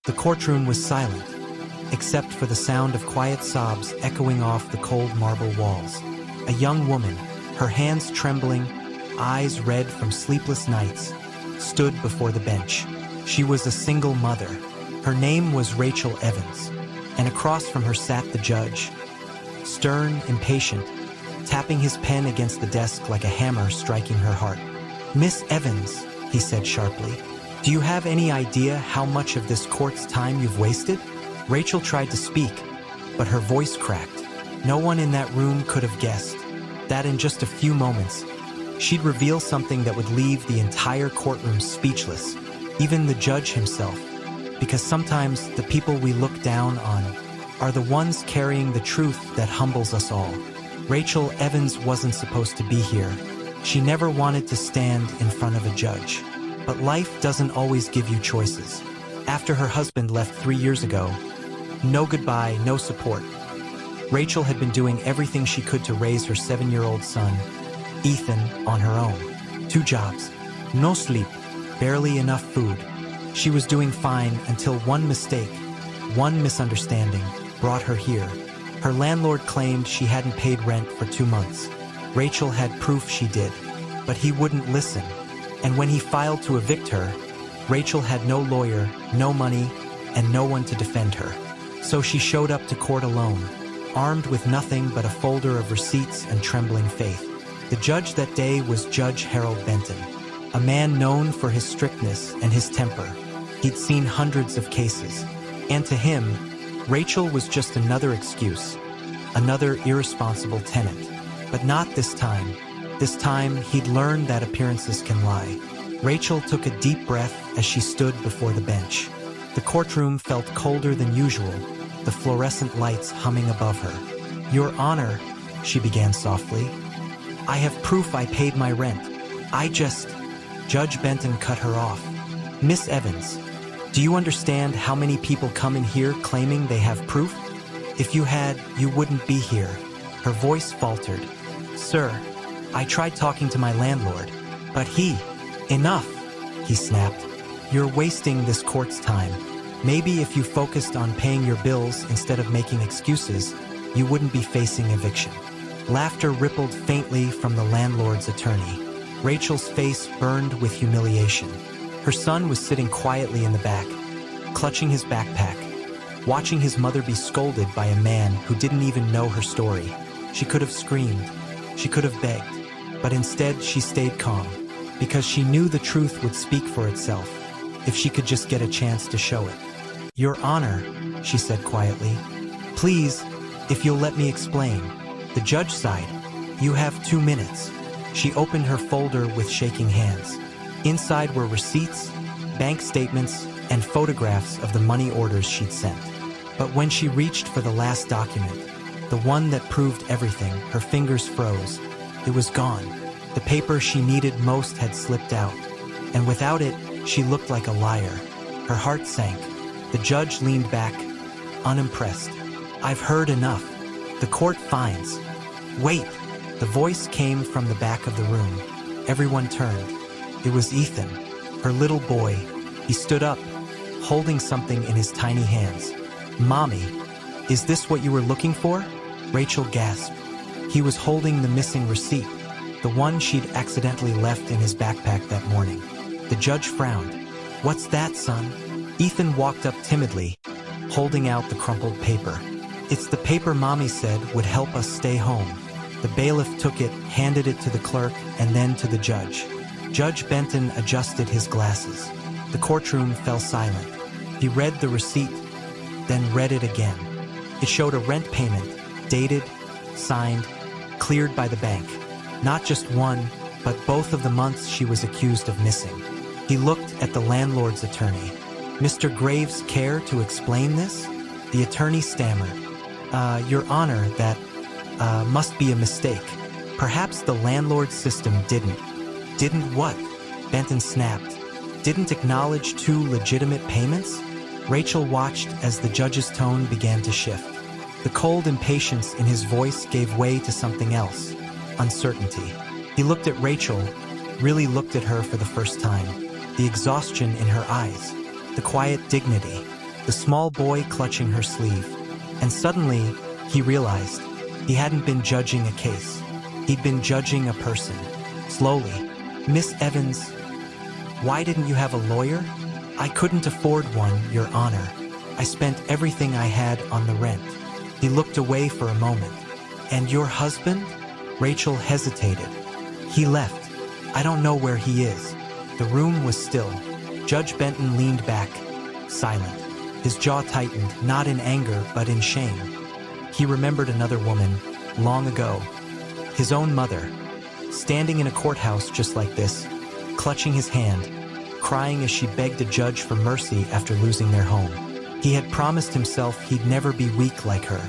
The courtroom was silent, except for the sound of quiet sobs echoing off the cold marble walls. A young woman, her hands trembling, eyes red from sleepless nights, stood before the bench. She was a single mother. Her name was Rachel Evans, and across from her sat the judge, stern, impatient, tapping his pen against the desk like a hammer striking her heart. "Miss Evans," he said sharply, "do you have any idea how much of this court's time you've wasted?" Rachel tried to speak, but her voice cracked. No one in that room could have guessed that in just a few moments, she'd reveal something that would leave the entire courtroom speechless, even the judge himself, because sometimes the people we look down on are the ones carrying the truth that humbles us all. Rachel Evans wasn't supposed to be here. She never wanted to stand in front of a judge. But life doesn't always give you choices. After her husband left 3 years ago, no goodbye, no support. Rachel had been doing everything she could to raise her 7-year-old son, Ethan, on her own. 2 jobs, no sleep, barely enough food. She was doing fine until one mistake, one misunderstanding, brought her here. Her landlord claimed she hadn't paid rent for 2 months. Rachel had proof she did, but he wouldn't listen. And when he filed to evict her, Rachel had no lawyer, no money, and no one to defend her. So she showed up to court alone, armed with nothing but a folder of receipts and trembling faith. The judge that day was Judge Harold Benton, a man known for his strictness and his temper. He'd seen hundreds of cases, and to him, Rachel was just another excuse, another irresponsible tenant. But not this time. This time, he'd learned that appearances can lie. Rachel took a deep breath as she stood before the bench. The courtroom felt colder than usual, the fluorescent lights humming above her. "Your Honor," she began softly, "I have proof I paid my rent. Judge Benton cut her off. "Miss Evans, do you understand how many people come in here claiming they have proof? If you had, you wouldn't be here." Her voice faltered. "Sir, I tried talking to my landlord, but he..." "Enough," he snapped. "You're wasting this court's time. Maybe if you focused on paying your bills instead of making excuses, you wouldn't be facing eviction." Laughter rippled faintly from the landlord's attorney. Rachel's face burned with humiliation. Her son was sitting quietly in the back, clutching his backpack, watching his mother be scolded by a man who didn't even know her story. She could have screamed, she could have begged, but instead she stayed calm, because she knew the truth would speak for itself, if she could just get a chance to show it. "Your Honor," she said quietly, "please, if you'll let me explain." The judge sighed. "You have 2 minutes." She opened her folder with shaking hands. Inside were receipts, bank statements, and photographs of the money orders she'd sent. But when she reached for the last document, the one that proved everything, her fingers froze. It was gone. The paper she needed most had slipped out, and without it, she looked like a liar. Her heart sank. The judge leaned back, unimpressed. "I've heard enough. The court finds." "Wait!" The voice came from the back of the room. Everyone turned. It was Ethan, her little boy. He stood up, holding something in his tiny hands. "Mommy, is this what you were looking for?" Rachel gasped. He was holding the missing receipt, the one she'd accidentally left in his backpack that morning. The judge frowned. "What's that, son?" Ethan walked up timidly, holding out the crumpled paper. "It's the paper Mommy said would help us stay home." The bailiff took it, handed it to the clerk, and then to the judge. Judge Benton adjusted his glasses. The courtroom fell silent. He read the receipt, then read it again. It showed a rent payment, dated, signed, cleared by the bank. Not just one, but both of the months she was accused of missing. He looked at the landlord's attorney. "Mr. Graves care to explain this?" The attorney stammered. Your Honor, that must be a mistake. Perhaps the landlord system didn't." "Didn't what?" Benton snapped. "Didn't acknowledge 2 legitimate payments?" Rachel watched as the judge's tone began to shift. The cold impatience in his voice gave way to something else, uncertainty. He looked at Rachel, really looked at her for the first time. The exhaustion in her eyes, the quiet dignity. the small boy clutching her sleeve. And suddenly, he realized he hadn't been judging a case. He'd been judging a person. Slowly, "Miss Evans, why didn't you have a lawyer?" "I couldn't afford one, Your Honor. I spent everything I had on the rent." He looked away for a moment. "And your husband?" Rachel hesitated. "He left. I don't know where he is." The room was still. Judge Benton leaned back, silent. His jaw tightened, not in anger, but in shame. He remembered another woman, long ago. His own mother, standing in a courthouse just like this, clutching his hand, crying as she begged a judge for mercy after losing their home. He had promised himself he'd never be weak like her,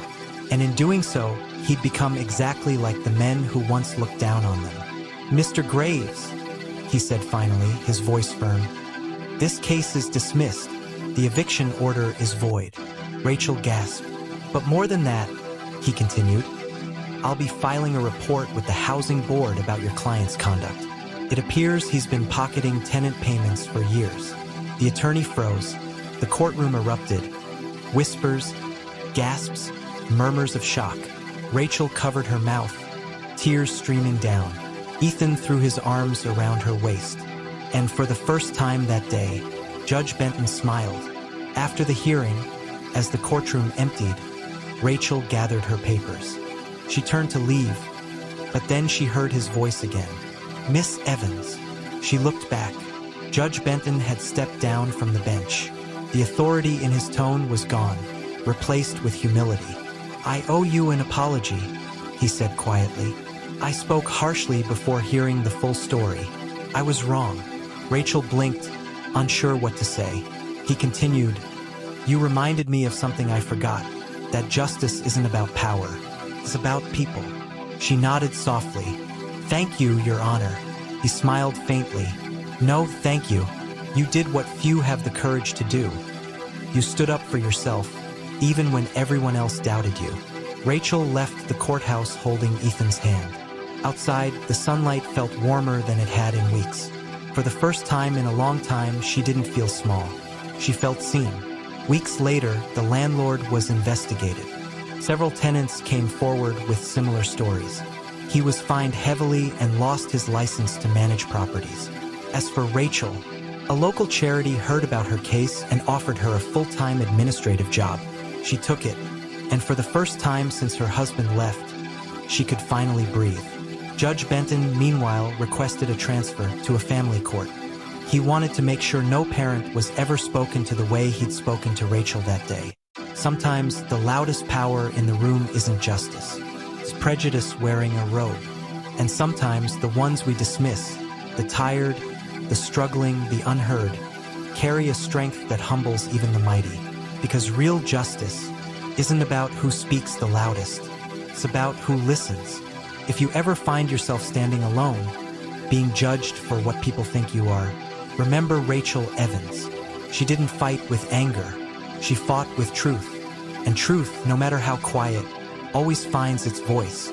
and in doing so, he'd become exactly like the men who once looked down on them. "Mr. Graves," he said finally, his voice firm, "this case is dismissed. The eviction order is void." Rachel gasped. "But more than that," he continued, "I'll be filing a report with the housing board about your client's conduct. It appears he's been pocketing tenant payments for years." The attorney froze. The courtroom erupted. Whispers, gasps, murmurs of shock. Rachel covered her mouth, tears streaming down. Ethan threw his arms around her waist. And for the first time that day, Judge Benton smiled. After the hearing, as the courtroom emptied, Rachel gathered her papers. She turned to leave, but then she heard his voice again. "Miss Evans." She looked back. Judge Benton had stepped down from the bench. The authority in his tone was gone, replaced with humility. "I owe you an apology," he said quietly. "I spoke harshly before hearing the full story. I was wrong." Rachel blinked, unsure what to say. He continued, "You reminded me of something I forgot, that justice isn't about power. It's about people." She nodded softly. "Thank you, Your Honor." He smiled faintly. "No, thank you. You did what few have the courage to do. You stood up for yourself, even when everyone else doubted you." Rachel left the courthouse holding Ethan's hand. Outside, the sunlight felt warmer than it had in weeks. For the first time in a long time, she didn't feel small. She felt seen. Weeks later, the landlord was investigated. Several tenants came forward with similar stories. He was fined heavily and lost his license to manage properties. As for Rachel, a local charity heard about her case and offered her a full-time administrative job. She took it, and for the first time since her husband left, she could finally breathe. Judge Benton, meanwhile, requested a transfer to a family court. He wanted to make sure no parent was ever spoken to the way he'd spoken to Rachel that day. Sometimes the loudest power in the room isn't justice. It's prejudice wearing a robe. And sometimes the ones we dismiss, the tired, the struggling, the unheard, carry a strength that humbles even the mighty. Because real justice isn't about who speaks the loudest. It's about who listens. If you ever find yourself standing alone, being judged for what people think you are, remember Rachel Evans. She didn't fight with anger. She fought with truth. And truth, no matter how quiet, always finds its voice.